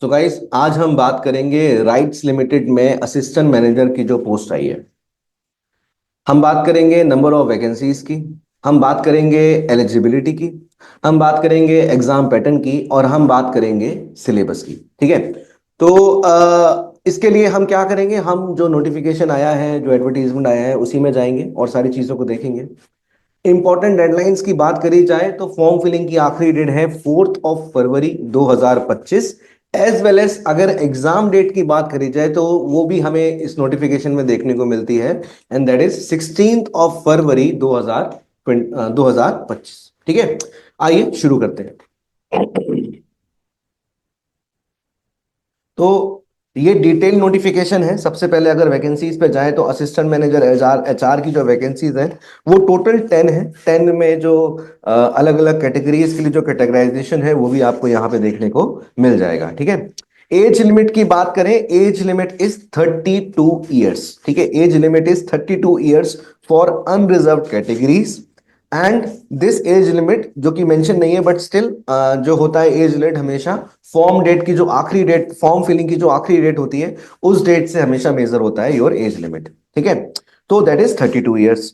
तो गाइस आज हम बात करेंगे राइट्स लिमिटेड में असिस्टेंट मैनेजर की जो पोस्ट आई है। हम बात करेंगे नंबर ऑफ वैकेंसीज की। हम बात करेंगे एलिजिबिलिटी की। हम बात करेंगे एग्जाम पैटर्न की और हम बात करेंगे सिलेबस की। ठीक है। तो इसके लिए हम क्या करेंगे, हम जो नोटिफिकेशन आया है, जो एडवर्टीजमेंट आया है, उसी में जाएंगे और सारी चीजों को देखेंगे। इंपॉर्टेंट डेडलाइंस की बात करी जाए तो फॉर्म फिलिंग की आखिरी डेट है 4 फरवरी 2025। एज वेल एज अगर एग्जाम डेट की बात करी जाए तो वो भी हमें इस नोटिफिकेशन में देखने को मिलती है, एंड दैट इज 16 फरवरी 2025। ठीक है। आइए शुरू करते हैं। तो ये डिटेल नोटिफिकेशन है। सबसे पहले अगर वैकेंसीज पे जाए तो असिस्टेंट मैनेजर एचआर एचआर की जो वैकेंसीज हैं वो टोटल 10 है। 10 में जो अलग अलग कैटेगरीज के लिए जो कैटेगराइजेशन है वो भी आपको यहाँ पे देखने को मिल जाएगा। ठीक है। एज लिमिट की बात करें, एज लिमिट इज 32 ईयर्स। ठीक है, age limit is 32 years for unreserved categories. And this age limit जो कि मेंशन नहीं है, बट स्टिल जो होता है एज लिमिट हमेशा फॉर्म डेट की जो आखिरी डेट, फॉर्म फिलिंग की जो आखिरी डेट होती है उस डेट से हमेशा मेजर होता है योर एज लिमिट। ठीक है। तो दैट इज 32 ईयर्स।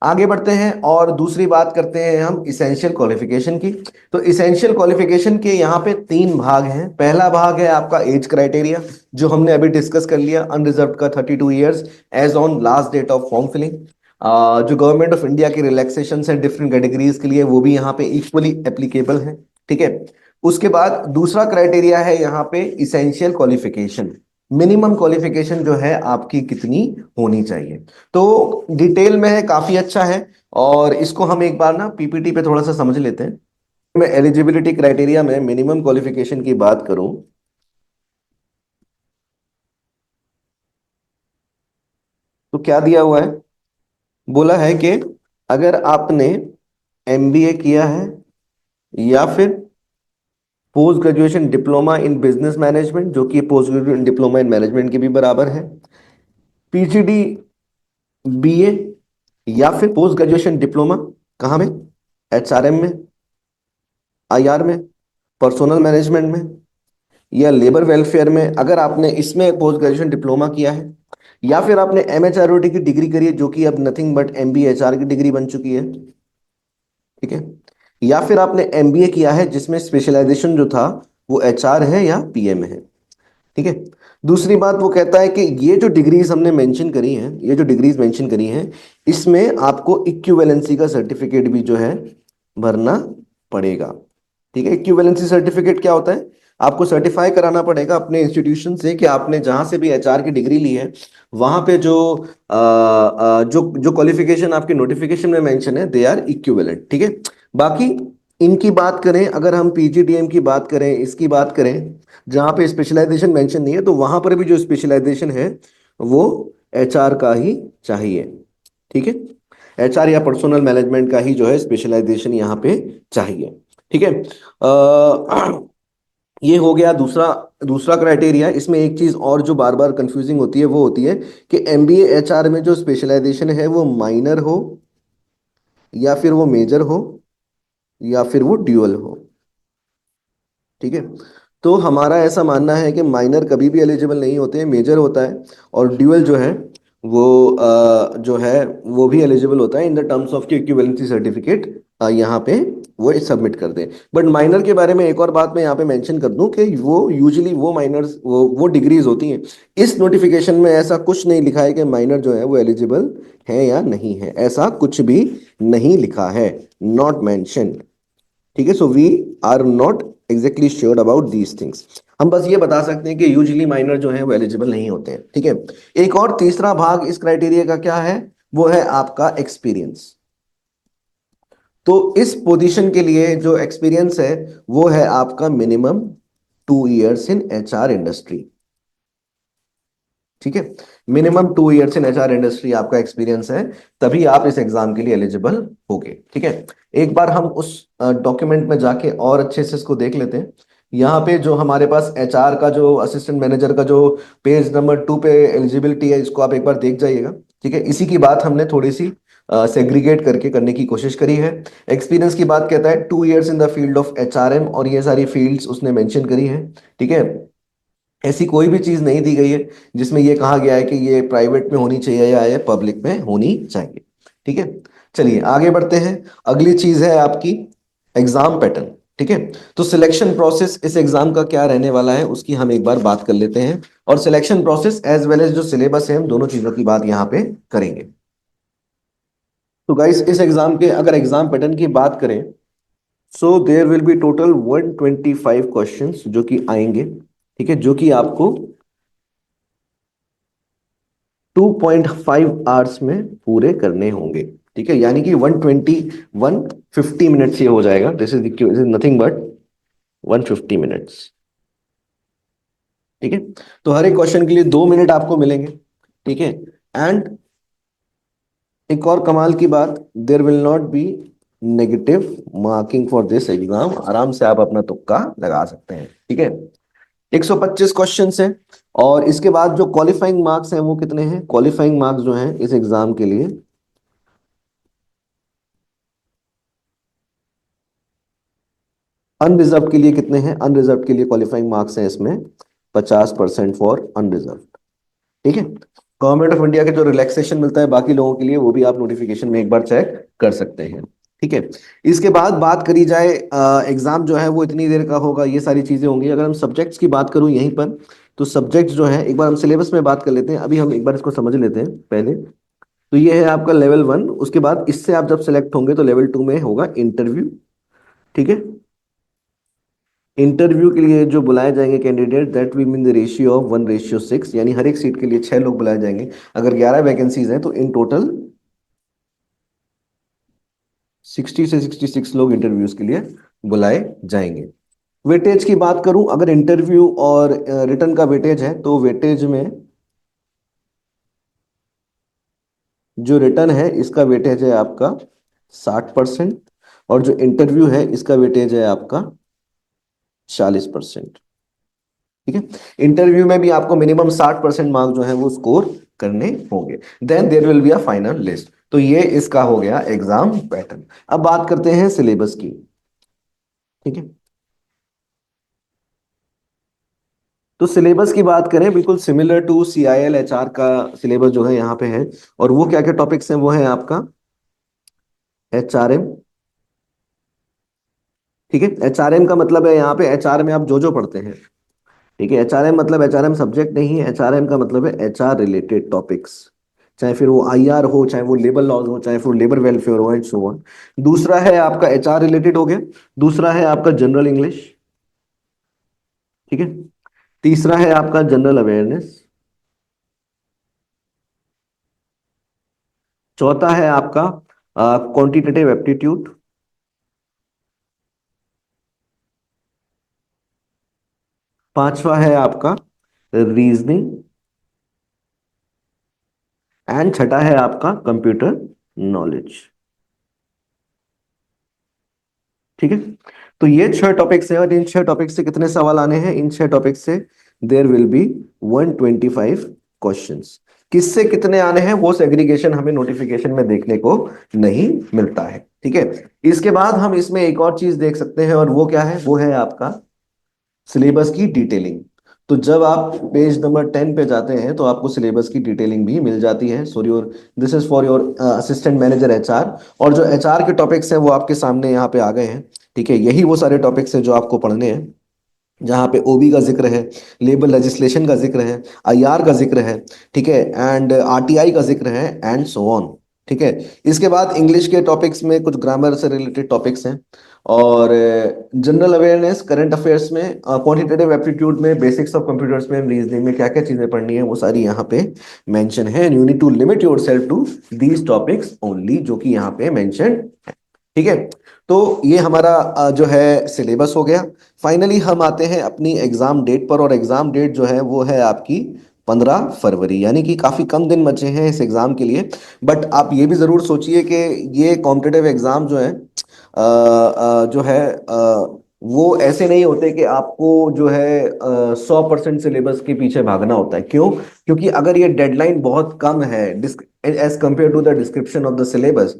आगे बढ़ते हैं और दूसरी बात करते हैं हम इसेंशियल क्वालिफिकेशन की। तो इसेंशियल क्वालिफिकेशन के यहाँ पे 3 भाग हैं। पहला भाग है आपका एज क्राइटेरिया, जो हमने अभी डिस्कस कर लिया, अनरिजर्व का 32 years age on last date of form filling. जो गवर्नमेंट ऑफ इंडिया की रिलैक्सेशन है डिफरेंट कैटेगरीज के लिए वो भी यहाँ पे इक्वली एप्लीकेबल है। ठीक है। उसके बाद दूसरा क्राइटेरिया है यहाँ पे इसेंशियल क्वालिफिकेशन। मिनिमम क्वालिफिकेशन जो है आपकी कितनी होनी चाहिए। तो डिटेल में है, काफी अच्छा है। और इसको हम एक बार ना पीपीटी पे थोड़ा सा समझ लेते हैं। मैं एलिजिबिलिटी क्राइटेरिया में मिनिमम क्वालिफिकेशन की बात करूं तो क्या दिया हुआ है। बोला है कि अगर आपने एमबीए किया है या फिर post graduation diploma in business management, जो कि post graduation diploma in management के भी बराबर है, पीजीडी बीए, या फिर पोस्ट ग्रेजुएशन डिप्लोमा कहाँ में, एचआरएम में, आईआर में, पर्सोनल मैनेजमेंट में, या लेबर वेलफेयर में, अगर आपने इसमें पोस्ट ग्रेजुएशन डिप्लोमा किया है, या फिर आपने एमएचआरओटी की डिग्री करी है जो कि अब नथिंग बट एमबीएचआर की डिग्री बन चुकी है। ठीक है। या फिर आपने एमबीए किया है जिसमें स्पेशलाइजेशन जो था वो एचआर है या पीएम है। ठीक है। दूसरी बात वो कहता है कि ये जो डिग्रीज हमने मेंशन करी हैं, ये जो डिग्रीज मेंशन करी हैं, इसमें आपको इक्विवेलेंसी का सर्टिफिकेट भी जो है भरना पड़ेगा। ठीक है। इक्विवेलेंसी सर्टिफिकेट क्या होता है, आपको सर्टिफाई कराना पड़ेगा अपने इंस्टीट्यूशन से कि आपने जहां से भी एचआर की डिग्री ली है वहां पे जो जो जो क्वालिफिकेशन आपके नोटिफिकेशन में मेंशन है दे आर इक्विवेलेंट। ठीक है। बाकी इनकी बात करें, अगर हम पीजीडीएम की बात करें, इसकी बात करें, जहां पे स्पेशलाइजेशन मेंशन नहीं है तो वहां पर भी जो स्पेशलाइजेशन है वो एचआर का ही चाहिए। ठीक है। एचआर या पर्सोनल मैनेजमेंट का ही जो है स्पेशलाइजेशन यहाँ पे चाहिए। ठीक है। ये हो गया दूसरा दूसरा क्राइटेरिया। इसमें एक चीज और जो बार बार कंफ्यूजिंग होती है वो होती है कि एमबीए एचआर में जो स्पेशलाइजेशन है वो माइनर हो, या फिर वो मेजर हो, या फिर वो ड्यूअल हो। ठीक है। तो हमारा ऐसा मानना है कि माइनर कभी भी एलिजिबल नहीं होते हैं, मेजर होता है। और ड्यूअल जो है वो जो है वो भी एलिजिबल होता है इन द टर्म्स ऑफ की इक्विवेलेंसी सर्टिफिकेट यहाँ पे वो सबमिट कर दें। बट माइनर के बारे में एक और बात मैं यहाँ पे मेंशन कर दूं कि वो यूजुअली वो माइनर्स वो डिग्रीज होती हैं। इस नोटिफिकेशन में ऐसा कुछ नहीं लिखा है कि माइनर जो है वो एलिजिबल है या नहीं है, ऐसा कुछ भी नहीं लिखा है, नॉट मेंशन। ठीक है। So we are not exactly sure about these things. हम बस ये बता सकते हैं कि यूजुअली माइनर जो है वो एलिजिबल नहीं होते हैं। ठीक है। एक और तीसरा भाग इस क्राइटेरिया का क्या है, वो है आपका एक्सपीरियंस। तो इस पोजीशन के लिए जो एक्सपीरियंस है वो है आपका minimum 2 years in HR industry. ठीक है। Minimum 2 years in HR industry आपका एक्सपीरियंस है, तभी आप इस एग्जाम के लिए एलिजिबल होगे। ठीक है। एक बार हम उस डॉक्यूमेंट में जाके और अच्छे से इसको देख लेते हैं। यहाँ पे जो हमारे पास एचआर का जो असिस्टेंट मैनेजर का जो पेज नंबर 2 पे एलिजिबिलिटी है, इसको आप एक बार देख जाइएगा। ठीक है। इसी की बात हमने थोड़ी सी सेग्रीगेट करके करने की कोशिश करी है। एक्सपीरियंस की बात कहता है 2 years in the field of HRM, और ये सारी फील्ड्स उसने मेंशन करी है। ठीक है। ऐसी कोई भी चीज नहीं दी गई है जिसमें ये कहा गया है कि ये प्राइवेट में होनी चाहिए या ये पब्लिक में होनी चाहिए। ठीक है, चलिए आगे बढ़ते हैं। अगली चीज है आपकी एग्जाम पैटर्न। ठीक है, तो सिलेक्शन प्रोसेस इस एग्जाम का क्या रहने वाला है उसकी हम एक बार बात कर लेते हैं, और selection process as well as जो सिलेबस है हम दोनों चीजों की बात यहाँ पे करेंगे। तो गाइस इस एग्जाम के अगर एग्जाम पैटर्न की बात करें, so there will be total 125 questions जो कि आएंगे। ठीक है, जो कि आपको 2.5 आवर्स में पूरे करने होंगे। ठीक है, यानी कि 150 मिनट्स ये हो जाएगा। This is nothing but 150 minutes. ठीक है, तो हर एक क्वेश्चन के लिए 2 मिनट आपको मिलेंगे। ठीक है, एंड एक और कमाल की बात, there will not be negative marking for this exam. आराम से आप अपना तुक्का लगा सकते हैं। ठीक है, 125 क्वेश्चन है। और इसके बाद जो क्वालिफाइंग मार्क्स हैं वो कितने हैं? क्वालिफाइंग मार्क्स जो हैं इस एग्जाम के लिए, अनरिजर्व के लिए कितने हैं? अनरिजर्व के लिए क्वालिफाइंग मार्क्स हैं इसमें 50% फॉर अनरिजर्व। ठीक है, गवर्नमेंट ऑफ इंडिया के जो रिलैक्सेशन मिलता है बाकी लोगों के लिए वो भी आप नोटिफिकेशन में एक बार चेक कर सकते हैं। ठीक है, इसके बाद बात करी जाए, एग्जाम जो है वो इतनी देर का होगा, ये सारी चीजें होंगी। अगर हम सब्जेक्ट्स की बात करूं यहीं पर, तो सब्जेक्ट्स जो है एक बार हम सिलेबस में बात कर लेते हैं। अभी हम एक बार इसको समझ लेते हैं पहले। तो ये है आपका लेवल 1। उसके बाद इससे आप जब सेलेक्ट होंगे तो लेवल 2 में होगा इंटरव्यू। ठीक है, इंटरव्यू के लिए जो बुलाए जाएंगे candidate, that we mean the ratio of 1:6, यानी हर एक सीट के लिए 6 लोग बुलाए जाएंगे। अगर 11 वैकेंसीज हैं तो इन टोटल 60 से 66 लोग इंटरव्यूज के लिए बुलाए जाएंगे। वेटेज की बात करूं, अगर इंटरव्यू और रिटर्न का वेटेज है तो वेटेज में जो रिटर्न है इसका वेटेज है आपका 60%, और जो इंटरव्यू है इसका वेटेज है आपका 40%। ठीक है, इंटरव्यू में भी आपको मिनिमम 60% मार्क जो है वो स्कोर करने होंगे। Then there will be a final list. तो ये इसका हो गया एग्जाम पैटर्न। अब बात करते हैं सिलेबस की। ठीक है, तो सिलेबस की बात करें, बिल्कुल सिमिलर टू CIL HR का सिलेबस जो है यहाँ पे है। और वो क्या क्या टॉपिक्स हैं? वो है आपका HRM। ठीक है, HRM का मतलब है यहाँ पे HR में आप जो जो पढ़ते हैं। ठीक है, HRM मतलब HRM सब्जेक्ट नहीं है, HRM का मतलब है HR रिलेटेड टॉपिक्स। चाहे फिर वो IR हो, चाहे वो लेबर लॉज हो, चाहे फिर लेबर वेलफेयर हो, एंड सो ऑन। दूसरा है आपका HR रिलेटेड हो गया। दूसरा है आपका जनरल इंग्लिश। ठीक है, तीसरा है आपका जनरल अवेयरनेस। चौथा है आपका क्वांटिटेटिव एप्टीट्यूड। पांचवा है आपका रीजनिंग। एंड छठा है आपका कंप्यूटर नॉलेज। ठीक है, तो ये 6 टॉपिक्स हैं, और इन 6 टॉपिक्स से कितने सवाल आने हैं? इन 6 टॉपिक्स से देयर विल बी 125 क्वेश्चंस। किससे कितने आने हैं वो सेग्रीगेशन हमें नोटिफिकेशन में देखने को नहीं मिलता है। ठीक है, इसके बाद हम इसमें एक और चीज देख सकते हैं, और वो क्या है? वो है आपका सिलेबस की डिटेलिंग। तो जब आप पेज नंबर 10 पे जाते हैं तो आपको सिलेबस की डिटेलिंग भी मिल जाती है। Sorry your, this is for your assistant manager HR। और जो HR के टॉपिक्स हैं वो आपके सामने यहाँ पे आ गए हैं। ठीक है, यही वो सारे टॉपिक्स हैं जो आपको पढ़ने हैं, जहाँ पे OB का जिक्र है, लेबर लेजिस्लेशन का जिक्र है, IR का जिक्र है। ठीक है, एंड RTI का जिक्र है, एंड सो ऑन। ठीक है, इसके बाद इंग्लिश के टॉपिक्स में कुछ ग्रामर से रिलेटेड टॉपिक्स हैं, और जनरल अवेयरनेस, करंट अफेयर्स में, क्वांटिटेटिव एप्टीट्यूड में, बेसिक्स ऑफ कंप्यूटर्स में, रीजनिंग में क्या क्या चीजें पढ़नी है वो सारी यहाँ पे मेंशन है। You need to limit yourself to these topics only, जो कि यहाँ पे मेंशन। ठीक है, तो ये हमारा जो है सिलेबस हो गया। फाइनली हम आते हैं अपनी एग्जाम डेट पर, और एग्जाम डेट जो है वो है आपकी 15 फरवरी, यानी कि काफी कम दिन बचे हैं इस एग्जाम के लिए। बट आप ये भी जरूर सोचिए कि ये कॉम्पिटिटिव एग्जाम जो है जो है वो ऐसे नहीं होते कि आपको जो है 100% सिलेबस के पीछे भागना होता है। क्यों? क्योंकि अगर ये डेडलाइन बहुत कम है as compare to the description of the syllabus,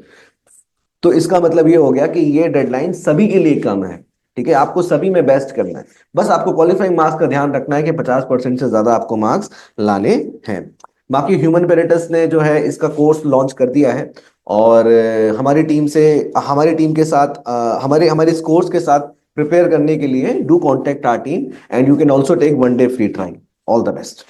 तो इसका मतलब ये हो गया कि ये डेडलाइन सभी के लिए कम है। ठीक है, आपको सभी में बेस्ट करना है। बस आपको क्वालिफाइंग मार्क्स का ध्यान रखना है कि 50% से ज्यादा आपको मार्क्स लाने हैं। बाकी ह्यूमन पेरेटस ने जो है इसका कोर्स लॉन्च कर दिया है, और हमारी टीम के साथ हमारे हमारे इस कोर्स के साथ प्रिपेयर करने के लिए do contact our team, and you can also take one day free trial. All the best.